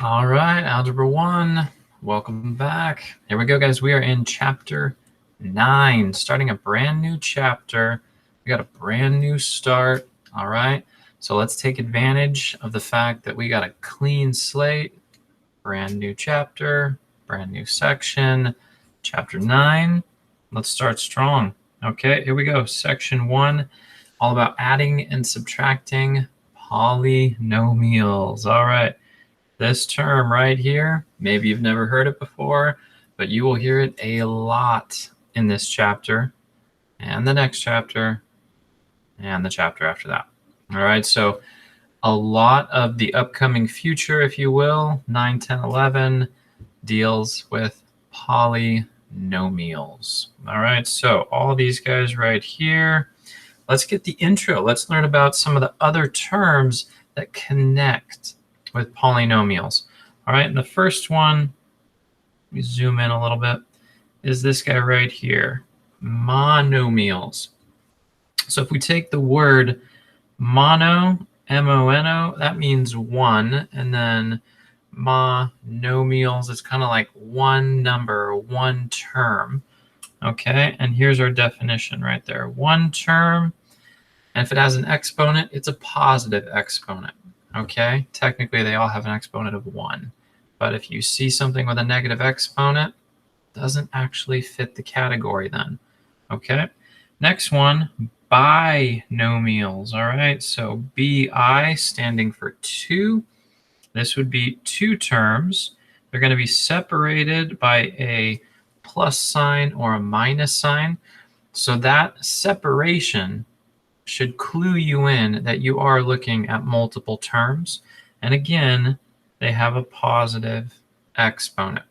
All right, Algebra 1, welcome back. Here we go, guys. We are in Chapter 9, starting a brand new chapter. We got a brand new start, all right? So let's take advantage of the fact that we got a clean slate, brand new chapter, brand new section, Chapter 9. Let's start strong. Okay, here we go. Section 1, all about adding and subtracting polynomials. All right. This term right here, maybe you've never heard it before, but you will hear it a lot in this chapter and the next chapter and the chapter after that. All right, so a lot of the upcoming future, if you will, 9, 10, 11, deals with polynomials. All right, so all these guys right here. Let's get the intro. Let's learn about some of the other terms that connect with polynomials. All right, and the first one, let me zoom in a little bit, is this guy right here, monomials. So if we take the word mono, M-O-N-O, that means one, and then monomials is kind of like one number, one term. Okay, and here's our definition right there. One term, and if it has an exponent, it's a positive exponent. Okay, technically they all have an exponent of 1. But if you see something with a negative exponent, it doesn't actually fit the category then. Okay, next one, binomials. All right, so BI standing for 2. This would be 2 terms. They're going to be separated by a plus sign or a minus sign. So that separation should clue you in that you are looking at multiple terms. And again, they have a positive exponent.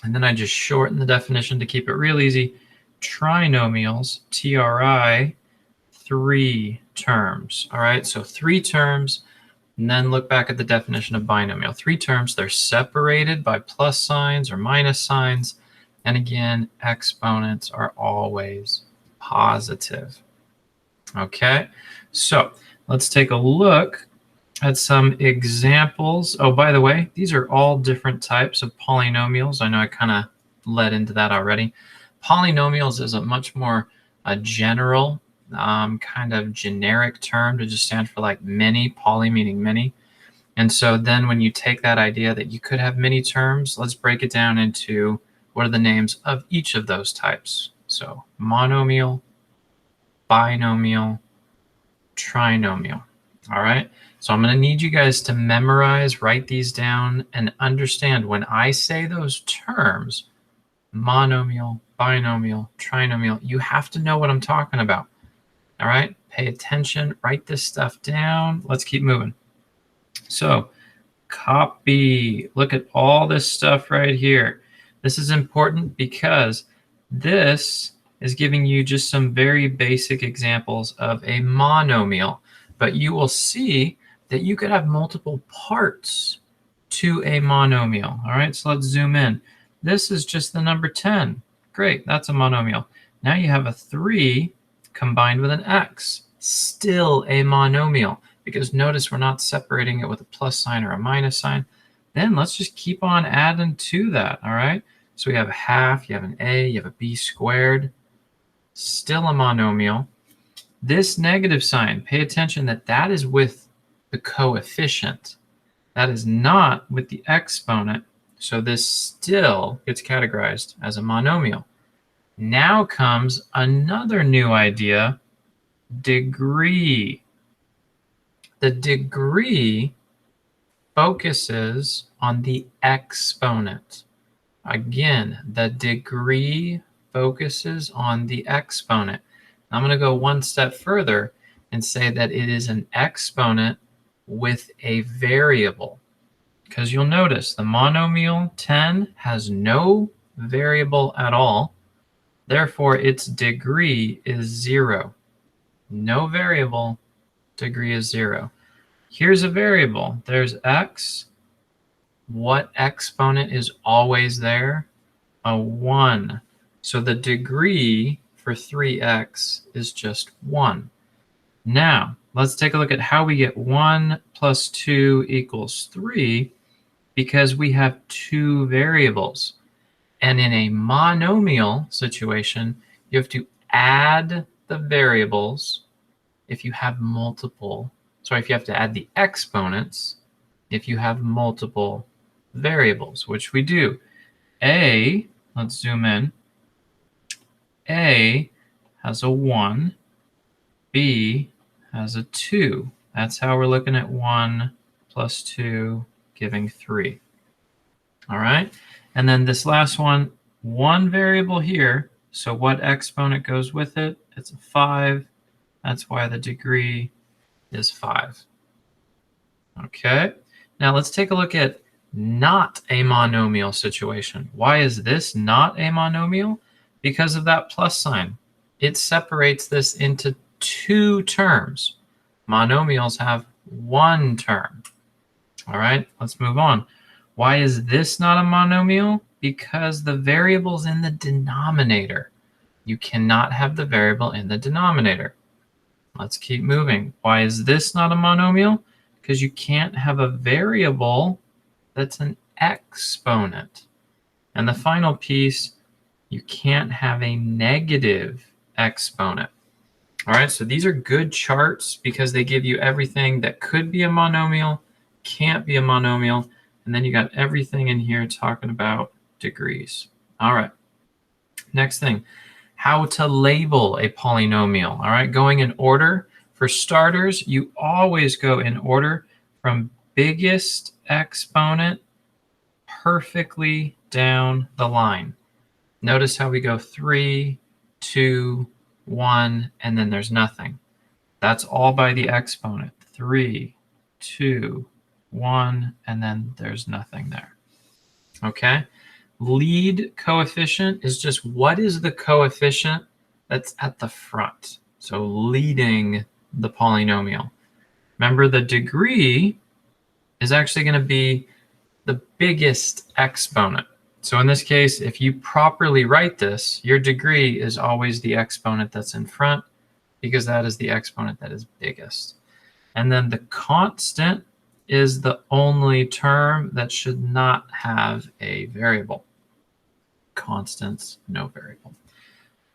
And then I just shorten the definition to keep it real easy. Trinomials, TRI, 3 terms. All right, so 3 terms. And then look back at the definition of binomial. 3 terms, they're separated by plus signs or minus signs. And again, exponents are always positive. Okay, so let's take a look at some examples. Oh, by the way, these are all different types of polynomials. I know I kind of led into that already. Polynomials is a much more general, kind of generic term to just stand for like many, poly meaning many. And so then when you take that idea that you could have many terms, let's break it down into what are the names of each of those types. So monomial, binomial, trinomial. All right, so I'm going to need you guys to memorize, write these down, and understand when I say those terms, monomial, binomial, trinomial, you have to know what I'm talking about. All right, pay attention, write this stuff down. Let's keep moving. So copy, look at all this stuff right here. This is important because this is giving you just some very basic examples of a monomial, but you will see that you could have multiple parts to a monomial. All right, so let's zoom in. This is just the number 10. Great, that's a monomial. Now you have a 3 combined with an x, still a monomial, because notice we're not separating it with a plus sign or a minus sign. Then let's just keep on adding to that, all right? So we have a half, you have an a, you have a b squared, still a monomial. This negative sign, pay attention that that is with the coefficient. That is not with the exponent. So this still gets categorized as a monomial. Now comes another new idea, degree. The degree focuses on the exponent. Again, the degree focuses on the exponent. I'm going to go one step further and say that it is an exponent with a variable. Because you'll notice the monomial 10 has no variable at all. Therefore, its degree is 0. No variable, degree is 0. Here's a variable. There's x. What exponent is always there? A 1. So the degree for 3x is just 1. Now, let's take a look at how we get 1 plus 2 equals 3. because we have two variables. And in a monomial situation, you have to add the variables if you have multiple. Sorry, if you have to add the exponents if you have multiple variables, which we do. A, let's zoom in. A has a 1. B has a 2. That's how we're looking at 1 plus 2 giving 3. All right. And then this last one, one variable here. So what exponent goes with it? It's a 5. That's why the degree is 5. Okay. Now let's take a look at not a monomial situation. Why is this not a monomial? Because of that plus sign. It separates this into two terms. Monomials have one term. All right, let's move on. Why is this not a monomial? Because the variable's in the denominator. You cannot have the variable in the denominator. Let's keep moving. Why is this not a monomial? Because you can't have a variable that's an exponent. And the final piece, you can't have a negative exponent. All right, so these are good charts because they give you everything that could be a monomial, can't be a monomial, and then you got everything in here talking about degrees. All right, next thing, how to label a polynomial. All right, going in order. For starters, you always go in order from biggest exponent perfectly down the line. Notice how we go 3, 2, 1, and then there's nothing. That's all by the exponent. 3, 2, 1, and then there's nothing there. Okay? Lead coefficient is just what is the coefficient that's at the front. So leading the polynomial. Remember, the degree is actually going to be the biggest exponent. So in this case, if you properly write this, your degree is always the exponent that's in front because that is the exponent that is biggest. And then the constant is the only term that should not have a variable. Constants, no variable.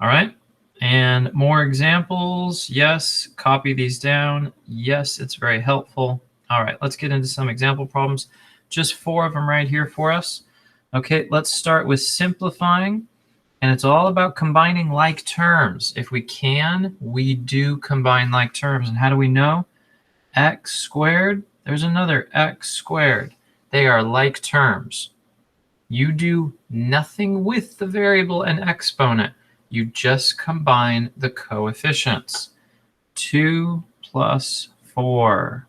All right. And more examples. Yes, copy these down. Yes, it's very helpful. All right, let's get into some example problems. Just 4 of them right here for us. Okay, let's start with simplifying. And it's all about combining like terms. If we can, we do combine like terms. And how do we know? X squared, there's another x squared. They are like terms. You do nothing with the variable and exponent. You just combine the coefficients. 2 plus 4.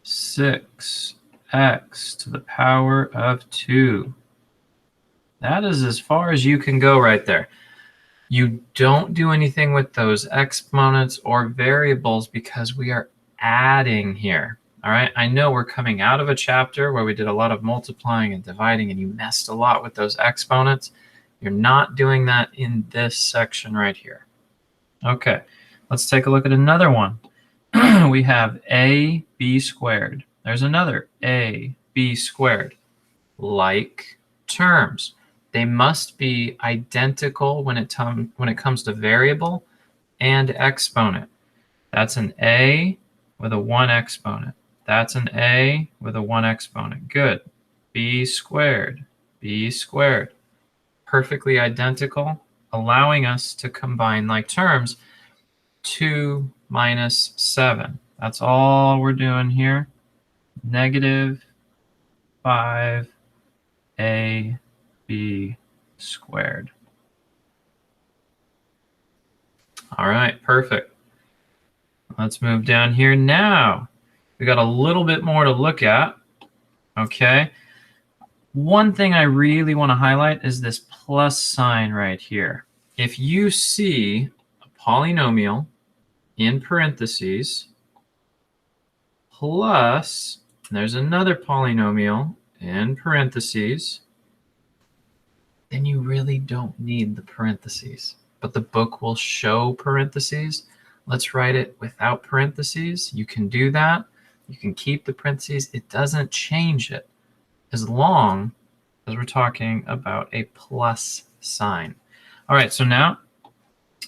6x to the power of 2. That is as far as you can go right there. You don't do anything with those exponents or variables because we are adding here. All right, I know we're coming out of a chapter where we did a lot of multiplying and dividing and you messed a lot with those exponents. You're not doing that in this section right here. Okay, let's take a look at another one. We have AB squared. There's another AB squared. Like terms. They must be identical when it comes to variable and exponent. That's an A with a 1 exponent. That's an A with a 1 exponent. Good. B squared. B squared. Perfectly identical, allowing us to combine like terms. 2 minus 7. That's all we're doing here. Negative 5AB squared. All right, perfect. Let's move down here now. We got a little bit more to look at. Okay. One thing I really want to highlight is this plus sign right here. If you see a polynomial in parentheses plus, there's another polynomial in parentheses, then you really don't need the parentheses. But the book will show parentheses. Let's write it without parentheses. You can do that. You can keep the parentheses. It doesn't change it as long as we're talking about a plus sign. All right, so now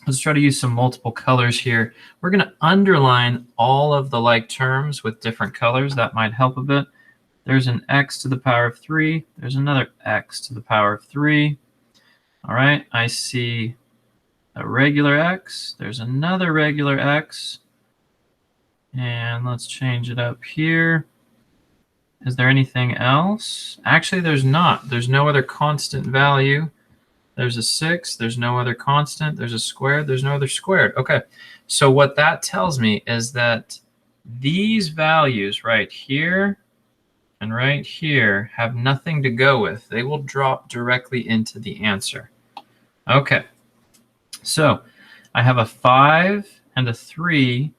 let's try to use some multiple colors here. We're going to underline all of the like terms with different colors. That might help a bit. There's an x to the power of 3. There's another x to the power of 3. All right, I see a regular x. There's another regular x. And let's change it up here. Is there anything else? Actually, there's not. There's no other constant value. There's a 6. There's no other constant. There's a squared. There's no other squared. Okay, so what that tells me is that these values right here and right here have nothing to go with. They will drop directly into the answer. Okay, so I have a 5 and a 3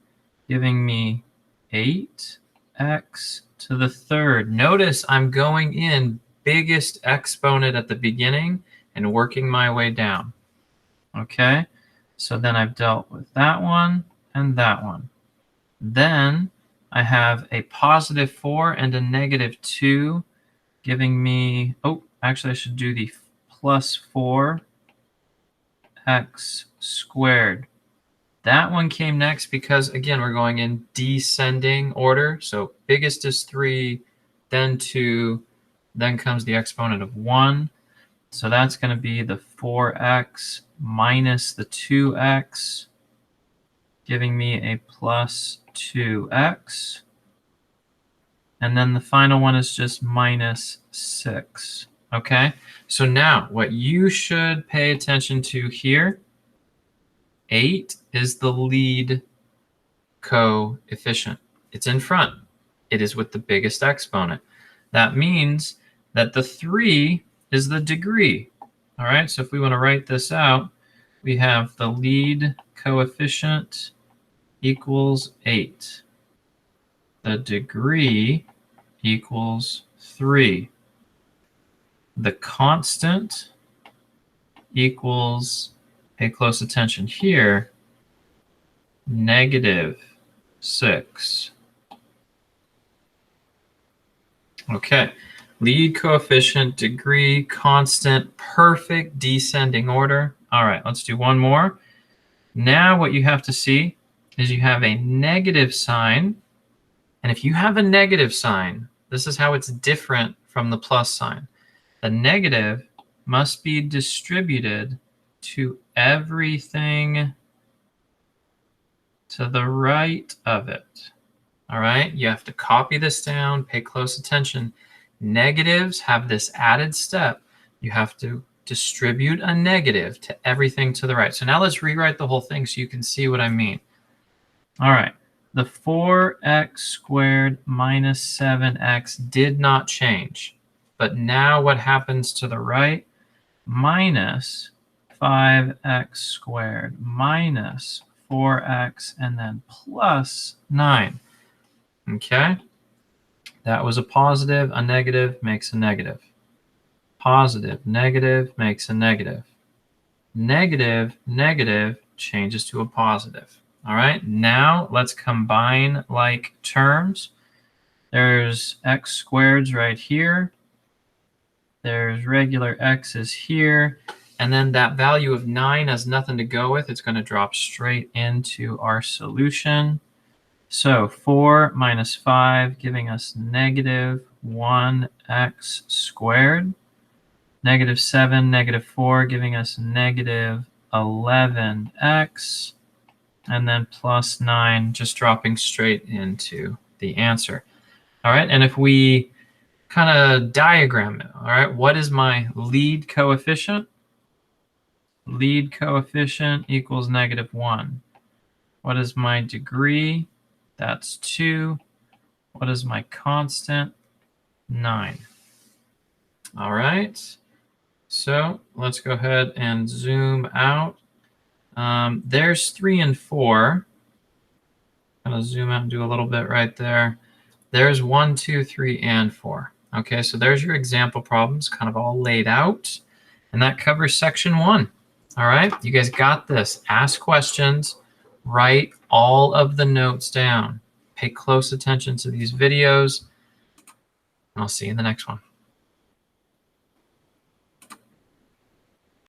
giving me 8x to the third. Notice I'm going in biggest exponent at the beginning and working my way down. Okay, so then I've dealt with that one and that one. Then I have a positive 4 and a negative 2 giving me, oh, actually I should do the plus 4x squared. That one came next because, again, we're going in descending order. So biggest is 3, then 2, then comes the exponent of 1. So that's going to be the 4x minus the 2x, giving me a plus 2x. And then the final one is just minus 6. Okay, so now what you should pay attention to here, 8 is the lead coefficient. It's in front. It is with the biggest exponent. That means that the 3 is the degree. All right, so if we want to write this out, we have the lead coefficient equals 8. The degree equals 3. The constant equals, pay close attention here, -6. Okay, lead coefficient, degree, constant, perfect descending order. All right, let's do one more. Now what you have to see is you have a negative sign. And if you have a negative sign, this is how it's different from the plus sign. The negative must be distributed to everything to the right of it. All right, you have to copy this down, pay close attention. Negatives have this added step. You have to distribute a negative to everything to the right. So now let's rewrite the whole thing so you can see what I mean. All right, the 4x squared minus 7x did not change. But now what happens to the right? Minus 5x squared minus 4x and then plus 9. Okay, that was a positive. A negative makes a negative. Positive, negative makes a negative. Negative, negative changes to a positive. All right, now let's combine like terms. There's x squareds right here. There's regular x's here. And then that value of 9 has nothing to go with. It's going to drop straight into our solution. So 4 minus 5 giving us negative 1x squared. Negative 7, negative 4 giving us negative 11x. And then plus 9 just dropping straight into the answer. All right, and if we kind of diagram it, all right, what is my lead coefficient? Lead coefficient equals -1. What is my degree? That's 2. What is my constant? 9. All right, so let's go ahead and zoom out. There's 3 and 4. I'm going to zoom out and do a little bit right there. There's 1, 2, 3, and 4. Okay, so there's your example problems kind of all laid out. And that covers section 1. All right, you guys got this. Ask questions, write all of the notes down. Pay close attention to these videos, and I'll see you in the next one.